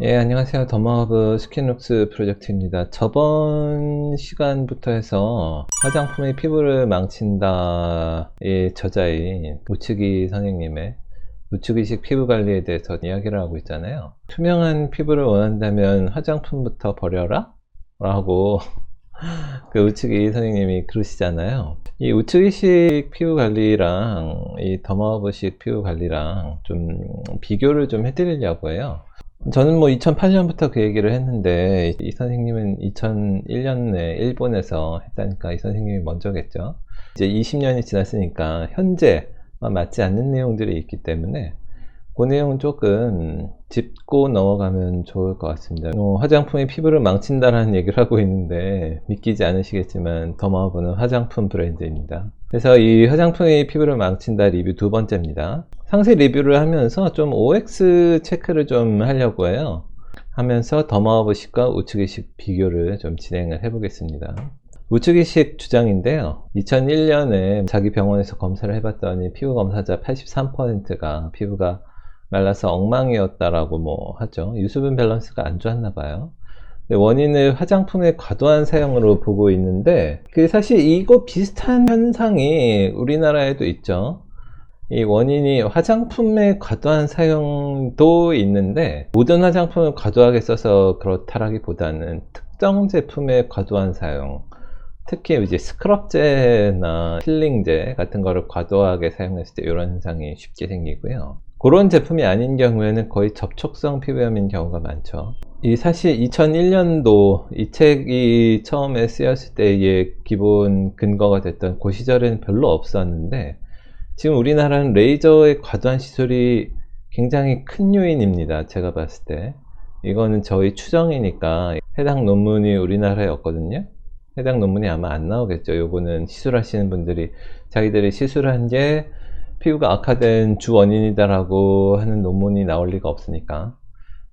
예, 안녕하세요. 더마허브 스킨룩스 프로젝트입니다. 저번 시간부터 해서 화장품이 피부를 망친다의 저자인 우측이 선생님의 우측이식 피부 관리에 대해서 이야기를 하고 있잖아요. 투명한 피부를 원한다면 화장품부터 버려라? 라고 그 우측이 선생님이 그러시잖아요. 이 우측이식 피부 관리랑 이 더마허브식 피부 관리랑 좀 비교를 좀 해드리려고 해요. 저는 뭐 2008년부터 그 얘기를 했는데 이 선생님은 2001년에 일본에서 했다니까 이 선생님이 먼저겠죠. 이제 20년이 지났으니까 현재 맞지 않는 내용들이 있기 때문에 그 내용은 조금 짚고 넘어가면 좋을 것 같습니다. 화장품이 피부를 망친다라는 얘기를 하고 있는데 믿기지 않으시겠지만 더마허브는 화장품 브랜드입니다. 그래서 이 화장품이 피부를 망친다 리뷰 두 번째입니다. 상세 리뷰를 하면서 좀 OX 체크를 좀 하려고 해요. 하면서 더마허브식과 우측이식 비교를 좀 진행을 해 보겠습니다. 우측이식 주장인데요. 2001년에 자기 병원에서 검사를 해봤더니 피부 검사자 83%가 피부가 말라서 엉망이었다라고 뭐 하죠. 유수분 밸런스가 안 좋았나 봐요. 원인을 화장품의 과도한 사용으로 보고 있는데 사실 이거 비슷한 현상이 우리나라에도 있죠. 이 원인이 화장품의 과도한 사용도 있는데 모든 화장품을 과도하게 써서 그렇다라기보다는 특정 제품의 과도한 사용, 특히 이제 스크럽제나 필링제 같은 거를 과도하게 사용했을 때 이런 현상이 쉽게 생기고요. 그런 제품이 아닌 경우에는 거의 접촉성 피부염인 경우가 많죠. 이 사실 2001년도 이 책이 처음에 쓰였을 때의 기본 근거가 됐던 그 시절에는 별로 없었는데 지금 우리나라는 레이저의 과도한 시술이 굉장히 큰 요인입니다. 제가 봤을 때 이거는 저희 추정이니까 해당 논문이 우리나라에 없거든요. 해당 논문이 아마 안 나오겠죠. 요거는 시술하시는 분들이 자기들이 시술한 게 피부가 악화된 주 원인이다라고 하는 논문이 나올 리가 없으니까.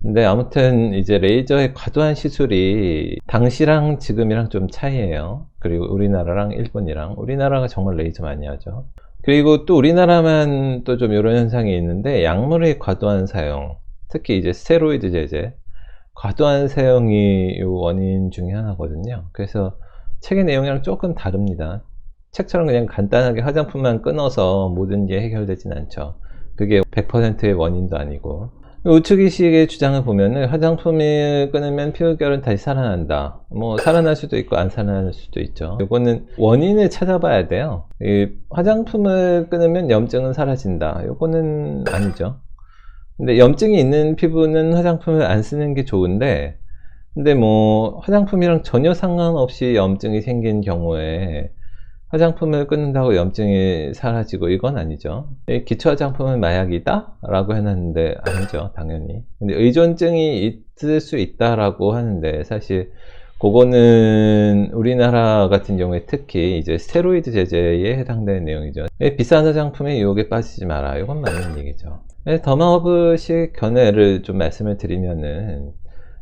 근데 아무튼 이제 레이저의 과도한 시술이 당시랑 지금이랑 좀 차이예요. 그리고 우리나라랑 일본이랑 우리나라가 정말 레이저 많이 하죠. 그리고 또 우리나라만 또 좀 이런 현상이 있는데 약물의 과도한 사용, 특히 이제 스테로이드 제제 과도한 사용이 요 원인 중에 하나거든요. 그래서 책의 내용이랑 조금 다릅니다. 책처럼 그냥 간단하게 화장품만 끊어서 모든 게 해결되진 않죠. 그게 100%의 원인도 아니고. 우측이식의 주장을 보면은 화장품을 끊으면 피부결은 다시 살아난다. 뭐 살아날 수도 있고 안 살아날 수도 있죠. 이거는 원인을 찾아봐야 돼요. 이 화장품을 끊으면 염증은 사라진다. 이거는 아니죠. 근데 염증이 있는 피부는 화장품을 안 쓰는 게 좋은데, 근데 뭐 화장품이랑 전혀 상관없이 염증이 생긴 경우에 화장품을 끊는다고 염증이 사라지고 이건 아니죠. 기초 화장품은 마약이다? 라고 해놨는데 아니죠, 당연히. 근데 의존증이 있을 수 있다라고 하는데 사실 그거는 우리나라 같은 경우에 특히 이제 스테로이드 제제에 해당되는 내용이죠. 비싼 화장품에 유혹에 빠지지 마라. 이건 맞는 얘기죠. 더마허브식 견해를 좀 말씀을 드리면은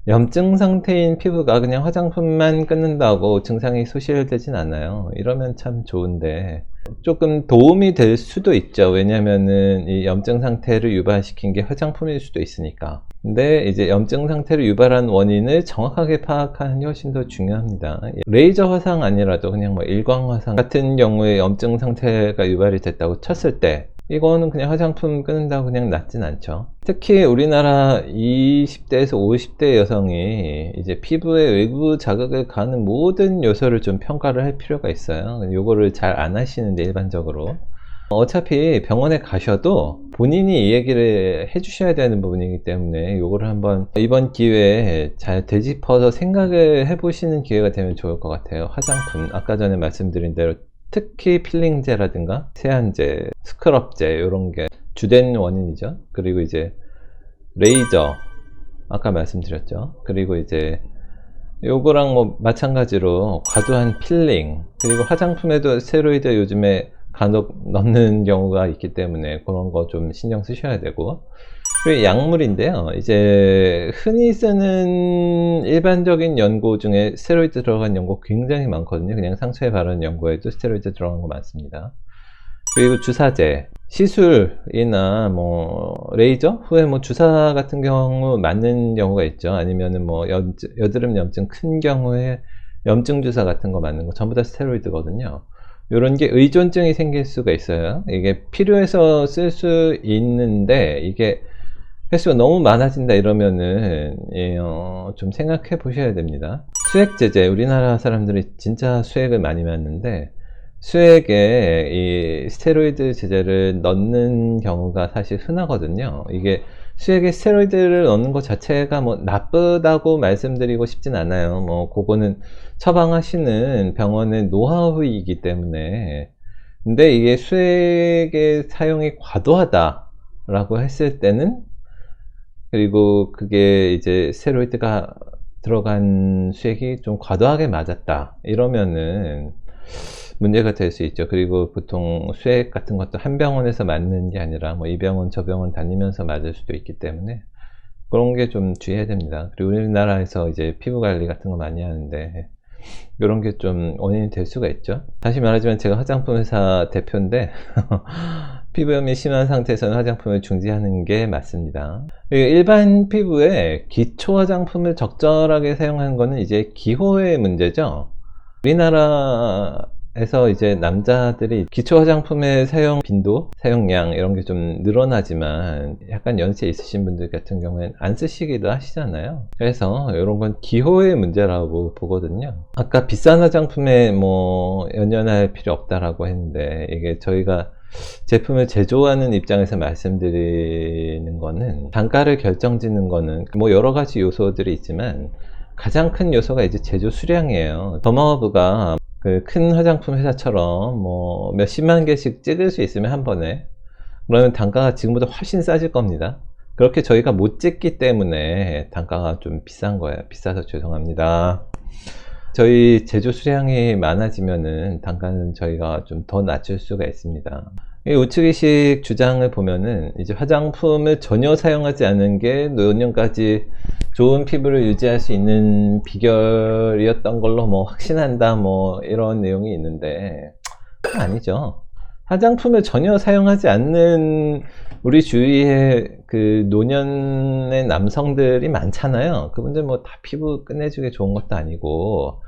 염증 상태인 피부가 그냥 화장품만 끊는다고 증상이 소실되진 않아요. 이러면 참 좋은데 조금 도움이 될 수도 있죠. 왜냐면은 이 염증 상태를 유발시킨 게 화장품일 수도 있으니까. 근데 이제 염증 상태를 유발한 원인을 정확하게 파악하는 게 훨씬 더 중요합니다. 레이저 화상 아니라도 그냥 뭐 일광 화상 같은 경우에 염증 상태가 유발이 됐다고 쳤을 때 이거는 그냥 화장품 끊는다고 그냥 낫진 않죠. 특히 우리나라 20대에서 50대 여성이 이제 피부에 외부 자극을 가하는 모든 요소를 좀 평가를 할 필요가 있어요. 요거를 잘 안 하시는데 일반적으로. 어차피 병원에 가셔도 본인이 이 얘기를 해주셔야 되는 부분이기 때문에 요거를 한번 이번 기회에 잘 되짚어서 생각을 해보시는 기회가 되면 좋을 것 같아요. 화장품, 아까 전에 말씀드린 대로 특히 필링제라든가 세안제, 스크럽제 이런 게 주된 원인이죠. 그리고 이제 레이저 아까 말씀드렸죠. 그리고 이제 요거랑 뭐 마찬가지로 과도한 필링, 그리고 화장품에도 스테로이드 요즘에 간혹 넣는 경우가 있기 때문에 그런 거 좀 신경 쓰셔야 되고, 그리고 약물인데요. 이제 흔히 쓰는 일반적인 연고 중에 스테로이드 들어간 연고 굉장히 많거든요. 그냥 상처에 바르는 연고에도 스테로이드 들어간 거 많습니다. 그리고 주사제, 시술이나 뭐 레이저 후에 뭐 주사 같은 경우 맞는 경우가 있죠. 아니면은 뭐 여드름 염증 큰 경우에 염증 주사 같은 거 맞는 거 전부 다 스테로이드거든요. 이런 게 의존증이 생길 수가 있어요. 이게 필요해서 쓸 수 있는데 이게 횟수가 너무 많아진다 이러면은 좀 생각해 보셔야 됩니다. 수액 제제, 우리나라 사람들이 진짜 수액을 많이 맞는데 수액에 이 스테로이드 제제를 넣는 경우가 사실 흔하거든요. 이게 수액에 스테로이드를 넣는 것 자체가 뭐 나쁘다고 말씀드리고 싶진 않아요. 뭐 그거는 처방하시는 병원의 노하우이기 때문에. 근데 이게 수액의 사용이 과도하다라고 했을 때는, 그리고 그게 이제 스테로이드가 들어간 수액이 좀 과도하게 맞았다 이러면은 문제가 될 수 있죠. 그리고 보통 수액 같은 것도 한 병원에서 맞는 게 아니라 뭐 이 병원 저 병원 다니면서 맞을 수도 있기 때문에 그런 게 좀 주의해야 됩니다. 그리고 우리나라에서 이제 피부 관리 같은 거 많이 하는데 이런 게 좀 원인이 될 수가 있죠. 다시 말하지만 제가 화장품 회사 대표인데 피부염이 심한 상태에서는 화장품을 중지하는 게 맞습니다. 일반 피부에 기초 화장품을 적절하게 사용하는 거는 이제 기호의 문제죠. 우리나라에서 이제 남자들이 기초 화장품의 사용 빈도, 사용량 이런 게 좀 늘어나지만 약간 연세 있으신 분들 같은 경우에는 안 쓰시기도 하시잖아요. 그래서 이런 건 기호의 문제라고 보거든요. 아까 비싼 화장품에 뭐 연연할 필요 없다라고 했는데, 이게 저희가 제품을 제조하는 입장에서 말씀드리는 거는, 단가를 결정짓는 거는 뭐 여러 가지 요소들이 있지만 가장 큰 요소가 이제 제조 수량이에요. 더마워브가 그 큰 화장품 회사처럼 뭐 몇십만 개씩 찍을 수 있으면 한 번에, 그러면 단가가 지금보다 훨씬 싸질 겁니다. 그렇게 저희가 못 찍기 때문에 단가가 좀 비싼 거예요. 비싸서 죄송합니다. 저희 제조 수량이 많아지면은 단가는 저희가 좀 더 낮출 수가 있습니다. 이 우측이식 주장을 보면은 이제 화장품을 전혀 사용하지 않은 게 노년까지 좋은 피부를 유지할 수 있는 비결이었던 걸로 뭐 확신한다 뭐 이런 내용이 있는데, 아니죠. 화장품을 전혀 사용하지 않는 우리 주위에 그 노년의 남성들이 많잖아요. 그분들 뭐 다 피부 끝내주게 좋은 것도 아니고,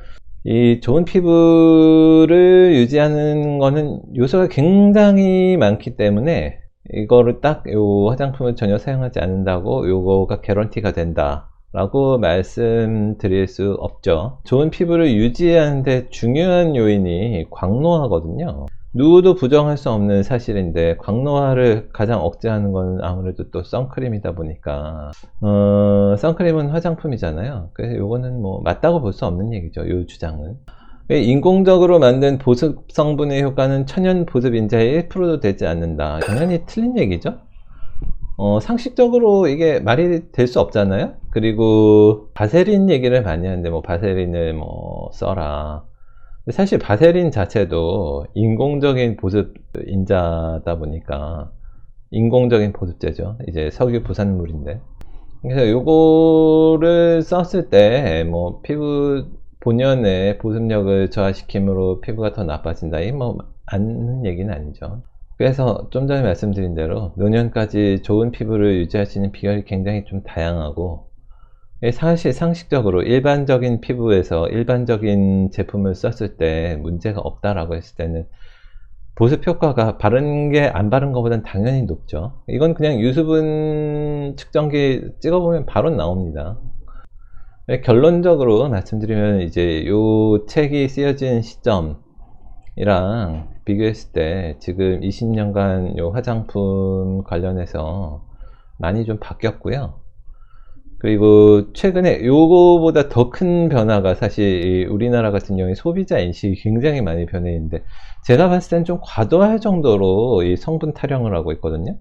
이 좋은 피부를 유지하는 거는 요소가 굉장히 많기 때문에 이거를 딱 요 화장품을 전혀 사용하지 않는다고 요거가 개런티가 된다 라고 말씀드릴 수 없죠. 좋은 피부를 유지하는데 중요한 요인이 광노화거든요. 누구도 부정할 수 없는 사실인데, 광노화를 가장 억제하는 건 아무래도 또 선크림이다 보니까 선크림은 화장품이잖아요. 그래서 요거는 뭐 맞다고 볼 수 없는 얘기죠, 요 주장은. 인공적으로 만든 보습 성분의 효과는 천연 보습 인자의 1%도 되지 않는다. 당연히 틀린 얘기죠. 상식적으로 이게 말이 될 수 없잖아요. 그리고 바세린 얘기를 많이 하는데, 뭐 바세린을 뭐 써라. 사실 바세린 자체도 인공적인 보습 인자다 보니까 인공적인 보습제죠. 이제 석유 부산물인데, 그래서 요거를 썼을 때 뭐 피부 본연의 보습력을 저하시킴으로 피부가 더 나빠진다, 이 뭐 맞는 얘기는 아니죠. 그래서 좀 전에 말씀드린 대로 노년까지 좋은 피부를 유지할 수 있는 비결이 굉장히 좀 다양하고, 사실 상식적으로 일반적인 피부에서 일반적인 제품을 썼을 때 문제가 없다라고 했을 때는 보습 효과가 바른 게 안 바른 것보다는 당연히 높죠. 이건 그냥 유수분 측정기 찍어보면 바로 나옵니다. 결론적으로 말씀드리면, 이제 요 책이 쓰여진 시점이랑 비교했을 때 지금 20년간 요 화장품 관련해서 많이 좀 바뀌었고요. 그리고 최근에 요거보다 더 큰 변화가, 사실 우리나라 같은 경우에 소비자 인식이 굉장히 많이 변해있는데, 제가 봤을 땐 좀 과도할 정도로 이 성분 타령을 하고 있거든요.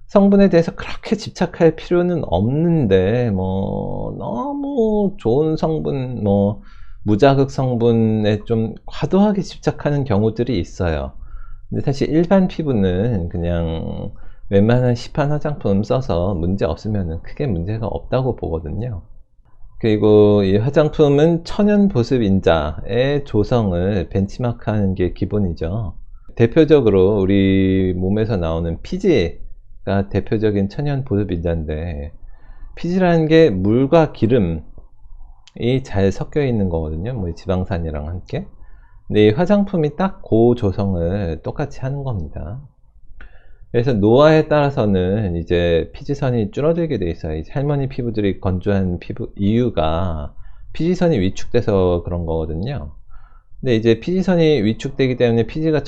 성분에 대해서 그렇게 집착할 필요는 없는데, 뭐 너무 좋은 성분, 뭐 무자극 성분에 좀 과도하게 집착하는 경우들이 있어요. 근데 사실 일반 피부는 그냥 웬만한 시판 화장품 써서 문제 없으면 크게 문제가 없다고 보거든요. 그리고 이 화장품은 천연 보습 인자의 조성을 벤치마크하는 게 기본이죠. 대표적으로 우리 몸에서 나오는 피지가 대표적인 천연 보습인자인데, 피지라는 게 물과 기름이 잘 섞여 있는 거거든요. 뭐 지방산이랑 함께. 근데 이 화장품이 딱 그 조성을 똑같이 하는 겁니다. 그래서 노화에 따라서는 이제 피지선이 줄어들게 돼 있어요. 이제 할머니 피부들이 건조한 피부 이유가 피지선이 위축돼서 그런 거거든요. 근데 이제 피지선이 위축되기 때문에 피지가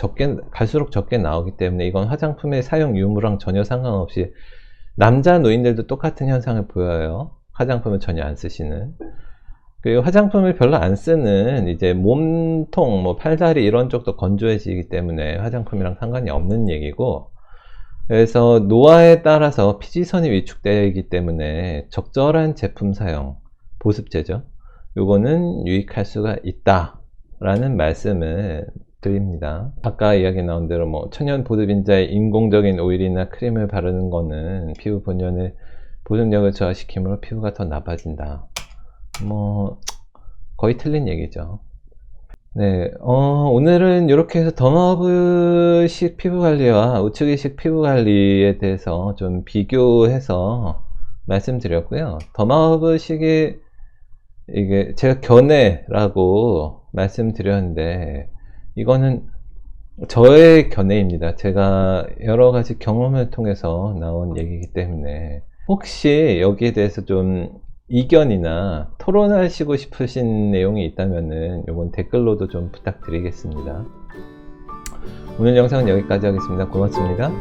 갈수록 적게 나오기 때문에 이건 화장품의 사용 유무랑 전혀 상관없이 남자 노인들도 똑같은 현상을 보여요. 화장품을 전혀 안 쓰시는. 그리고 화장품을 별로 안 쓰는 이제 몸통, 뭐 팔다리 이런 쪽도 건조해지기 때문에 화장품이랑 상관이 없는 얘기고, 그래서 노화에 따라서 피지선이 위축되기 때문에 적절한 제품 사용, 보습제죠. 요거는 유익할 수가 있다 라는 말씀을 드립니다. 아까 이야기 나온 대로 뭐 천연 보습인자의 인공적인 오일이나 크림을 바르는 거는 피부 본연의 보습력을 저하시키므로 피부가 더 나빠진다. 뭐 거의 틀린 얘기죠. 네, 오늘은 이렇게 해서 덤허브식 피부관리와 우측이식 피부관리에 대해서 좀 비교해서 말씀드렸고요. 덤허브식이 이게 제가 견해라고 말씀드렸는데, 이거는 저의 견해입니다. 제가 여러 가지 경험을 통해서 나온 얘기이기 때문에, 혹시 여기에 대해서 좀 이견이나 토론하시고 싶으신 내용이 있다면은 요건 댓글로도 좀 부탁드리겠습니다. 오늘 영상은 여기까지 하겠습니다. 고맙습니다.